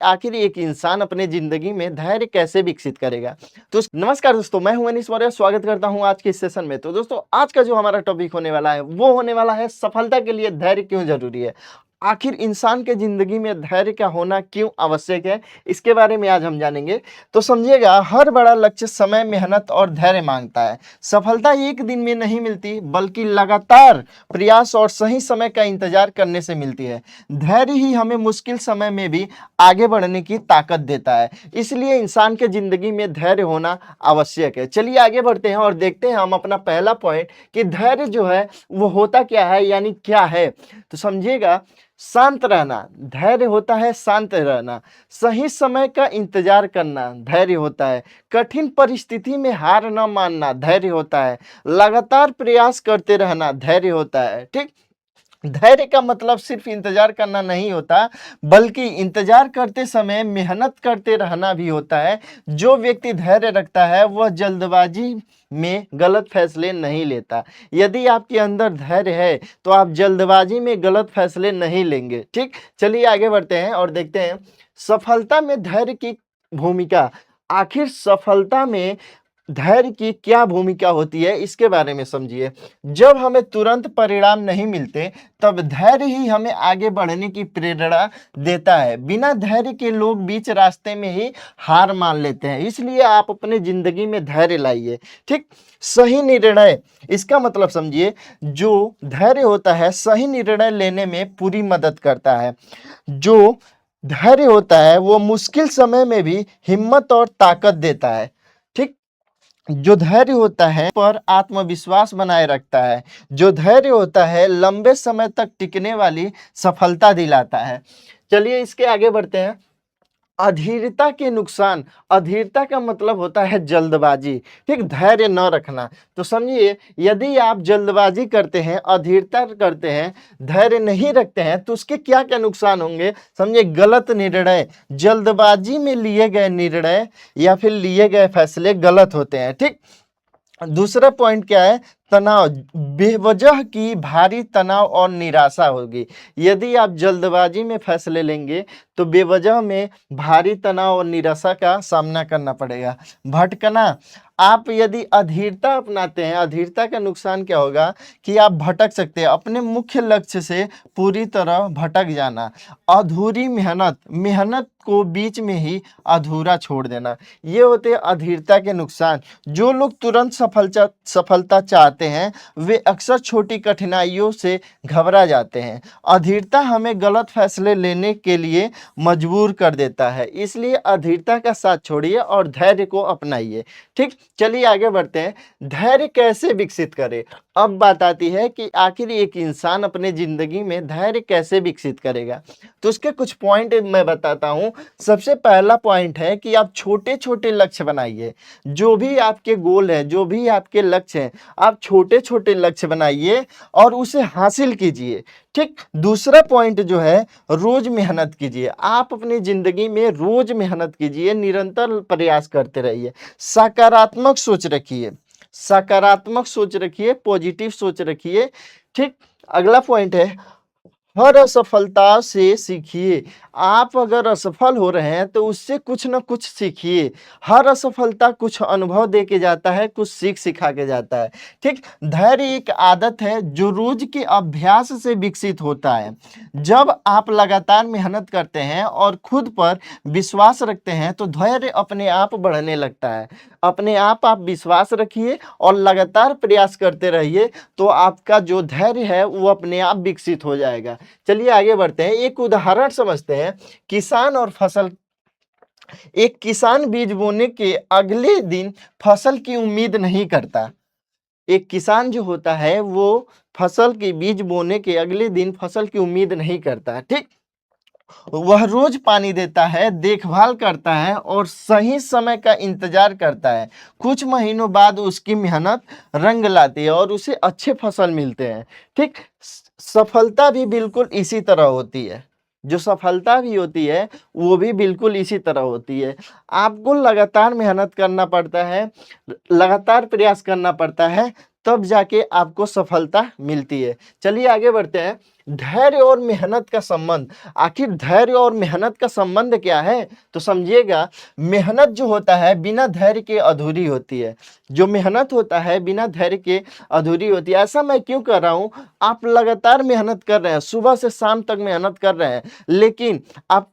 आखिर एक इंसान अपने जिंदगी में धैर्य कैसे विकसित करेगा। तो नमस्कार दोस्तों, मैं हूं अनीस मौर्य, स्वागत करता हूं आज के इस सेशन में। तो दोस्तों, आज का जो हमारा टॉपिक होने वाला है वो होने वाला है सफलता के लिए धैर्य क्यों जरूरी है। आखिर इंसान के जिंदगी में धैर्य का होना क्यों आवश्यक है, इसके बारे में आज हम जानेंगे। तो समझिएगा, हर बड़ा लक्ष्य समय, मेहनत और धैर्य मांगता है। सफलता एक दिन में नहीं मिलती, बल्कि लगातार प्रयास और सही समय का इंतजार करने से मिलती है। धैर्य ही हमें मुश्किल समय में भी आगे बढ़ने की ताकत देता है। इसलिए इंसान के जिंदगी में धैर्य होना आवश्यक है। चलिए आगे बढ़ते हैं और देखते हैं हम अपना पहला पॉइंट कि धैर्य जो है वो होता क्या है, यानी क्या है। तो समझिएगा, शांत रहना धैर्य होता है। शांत रहना, सही समय का इंतजार करना धैर्य होता है। कठिन परिस्थिति में हार न मानना धैर्य होता है। लगातार प्रयास करते रहना धैर्य होता है। ठीक, धैर्य का मतलब सिर्फ इंतजार करना नहीं होता, बल्कि इंतजार करते समय मेहनत करते रहना भी होता है। जो व्यक्ति धैर्य रखता है वह जल्दबाजी में गलत फैसले नहीं लेता। यदि आपके अंदर धैर्य है तो आप जल्दबाजी में गलत फैसले नहीं लेंगे। ठीक, चलिए आगे बढ़ते हैं और देखते हैं सफलता में धैर्य की भूमिका। आखिर सफलता में धैर्य की क्या भूमिका होती है, इसके बारे में समझिए। जब हमें तुरंत परिणाम नहीं मिलते, तब धैर्य ही हमें आगे बढ़ने की प्रेरणा देता है। बिना धैर्य के लोग बीच रास्ते में ही हार मान लेते हैं। इसलिए आप अपने जिंदगी में धैर्य लाइए। ठीक, सही निर्णय, इसका मतलब समझिए, जो धैर्य होता है सही निर्णय लेने में पूरी मदद करता है। जो धैर्य होता है वो मुश्किल समय में भी हिम्मत और ताकत देता है। ठीक, जो धैर्य होता है पर आत्मविश्वास बनाए रखता है। जो धैर्य होता है लंबे समय तक टिकने वाली सफलता दिलाता है। चलिए इसके आगे बढ़ते हैं। अधीरता के नुकसान। अधीरता का मतलब होता है जल्दबाजी। ठीक, धैर्य न रखना। तो समझिए, यदि आप जल्दबाजी करते हैं, अधीरता करते हैं, धैर्य नहीं रखते हैं, तो उसके क्या क्या नुकसान होंगे। समझिए, गलत निर्णय, जल्दबाजी में लिए गए निर्णय या फिर लिए गए फैसले गलत होते हैं। ठीक, दूसरा पॉइंट क्या है, तनाव, बेवजह की भारी तनाव और निराशा होगी। यदि आप जल्दबाजी में फैसले लेंगे तो बेवजह में भारी तनाव और निराशा का सामना करना पड़ेगा। भटकना, आप यदि अधीरता अपनाते हैं, अधीरता का नुकसान क्या होगा कि आप भटक सकते हैं, अपने मुख्य लक्ष्य से पूरी तरह भटक जाना। अधूरी मेहनत, मेहनत को बीच में ही अधूरा छोड़ देना, ये होते हैं अधीरता के नुकसान। जो लोग तुरंत सफलता चाहते हैं वे अक्सर छोटी कठिनाइयों से घबरा जाते हैं। अधीरता हमें गलत फैसले लेने के लिए मजबूर कर देता है। इसलिए अधीरता का साथ छोड़िए और धैर्य को अपनाइए। ठीक, चलिए आगे बढ़ते हैं। धैर्य कैसे विकसित करें। अब बात आती है कि आखिर एक इंसान अपने जिंदगी में धैर्य कैसे विकसित करेगा। तो उसके कुछ पॉइंट मैं बताता हूं। सबसे पहला पॉइंट है कि आप छोटे छोटे लक्ष्य बनाइए। जो भी आपके गोल है, जो भी आपके लक्ष्य हैं, आप छोटे छोटे लक्ष्य बनाइए और उसे हासिल कीजिए। ठीक, दूसरा पॉइंट जो है, रोज मेहनत कीजिए। आप अपनी जिंदगी में रोज मेहनत कीजिए, निरंतर प्रयास करते रहिए। सकारात्मक सोच रखिए, सकारात्मक सोच रखिए, पॉजिटिव सोच रखिए। ठीक, अगला पॉइंट है, हर असफलता से सीखिए। आप अगर असफल हो रहे हैं तो उससे कुछ ना कुछ सीखिए। हर असफलता कुछ अनुभव दे के जाता है, कुछ सीख सिखा के जाता है। ठीक, धैर्य एक आदत है जो रोज के अभ्यास से विकसित होता है। जब आप लगातार मेहनत करते हैं और खुद पर विश्वास रखते हैं तो धैर्य अपने आप बढ़ने लगता है। अपने आप विश्वास रखिए और लगातार प्रयास करते रहिए, तो आपका जो धैर्य है वो अपने आप विकसित हो जाएगा। चलिए आगे बढ़ते हैं। एक उदाहरण समझते हैं, किसान और फसल। एक किसान बीज बोने के अगले दिन फसल की उम्मीद नहीं करता। एक किसान जो होता है वो फसल के बीज बोने के अगले दिन फसल की उम्मीद नहीं करता। ठीक, वह रोज पानी देता है, देखभाल करता है और सही समय का इंतजार करता है। कुछ महीनों बाद उसकी मेहनत रंग लाती है और उसे अच्छे फसल मिलते हैं। ठीक, सफलता भी बिल्कुल इसी तरह होती है। जो सफलता भी होती है वो भी बिल्कुल इसी तरह होती है। आपको लगातार मेहनत करना पड़ता है, लगातार प्रयास करना पड़ता है, तब जाके आपको सफलता मिलती है। चलिए आगे बढ़ते हैं। धैर्य और मेहनत का संबंध, आखिर धैर्य और मेहनत का संबंध क्या है? तो समझिएगा, मेहनत जो होता है बिना धैर्य के अधूरी होती है। जो मेहनत होता है बिना धैर्य के अधूरी होती है। ऐसा मैं क्यों कर रहा हूँ? आप लगातार मेहनत कर रहे हैं, सुबह से शाम तक मेहनत कर रहे हैं, लेकिन आप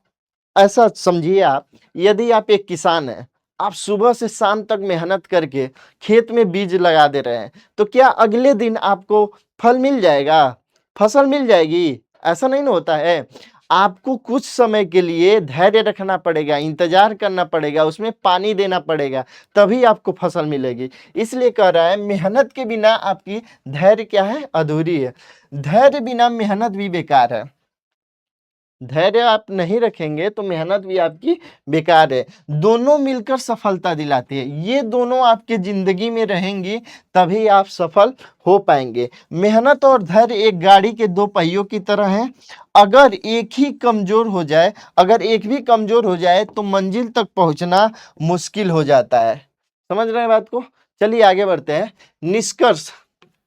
ऐसा समझिए, आप यदि आप एक किसान हैं, आप सुबह से शाम तक मेहनत करके खेत में बीज लगा दे रहे हैं, तो क्या अगले दिन आपको फल मिल जाएगा, फसल मिल जाएगी? ऐसा नहीं ना होता है। आपको कुछ समय के लिए धैर्य रखना पड़ेगा, इंतजार करना पड़ेगा, उसमें पानी देना पड़ेगा, तभी आपको फसल मिलेगी। इसलिए कह रहा है मेहनत के बिना आपकी धैर्य क्या है? अधूरी है। धैर्य बिना मेहनत भी बेकार है। धैर्य आप नहीं रखेंगे तो मेहनत भी आपकी बेकार है। दोनों मिलकर सफलता दिलाती है। ये दोनों आपके ज़िंदगी में रहेंगी तभी आप सफल हो पाएँगे। मेहनत और धैर्य एक गाड़ी के 2 पहियों की तरह हैं। अगर एक भी कमज़ोर हो जाए तो मंजिल तक पहुँचना मुश्किल हो जाता है। समझ रहे हैं बात को? चलिए आगे बढ़ते हैं। निष्कर्ष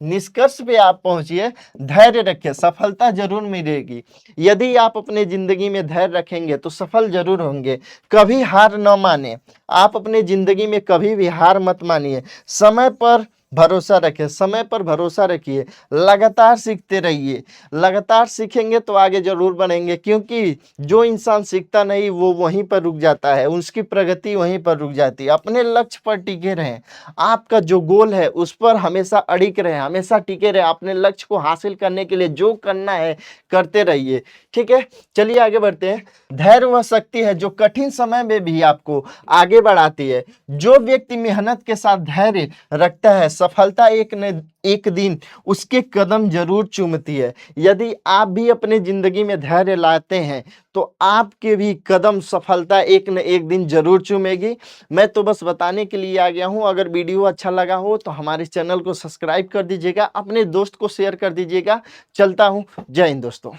निष्कर्ष पे आप पहुंचिए। धैर्य रखिए, सफलता जरूर मिलेगी। यदि आप अपने जिंदगी में धैर्य रखेंगे तो सफल जरूर होंगे। कभी हार न माने। आप अपने जिंदगी में कभी भी हार मत मानिए। समय पर भरोसा रखें, समय पर भरोसा रखिए, लगातार सीखते रहिए। लगातार सीखेंगे तो आगे जरूर बढ़ेंगे, क्योंकि जो इंसान सीखता नहीं वो वहीं पर रुक जाता है, उसकी प्रगति वहीं पर रुक जाती है। अपने लक्ष्य पर टिके रहें। आपका जो गोल है उस पर हमेशा अड़िग रहें, हमेशा टिके रहें। अपने लक्ष्य को हासिल करने के लिए जो करना है करते रहिए। ठीक है, चलिए आगे बढ़ते हैं। धैर्य वह शक्ति है जो कठिन समय में भी आपको आगे बढ़ाती है। जो व्यक्ति मेहनत के साथ धैर्य रखता है, सफलता एक न एक दिन उसके कदम जरूर चूमती है। यदि आप भी अपने जिंदगी में धैर्य लाते हैं तो आपके भी कदम सफलता एक न एक दिन जरूर चूमेगी। मैं तो बस बताने के लिए आ गया हूं। अगर वीडियो अच्छा लगा हो तो हमारे चैनल को सब्सक्राइब कर दीजिएगा, अपने दोस्त को शेयर कर दीजिएगा। चलता हूं। जय हिंद दोस्तों।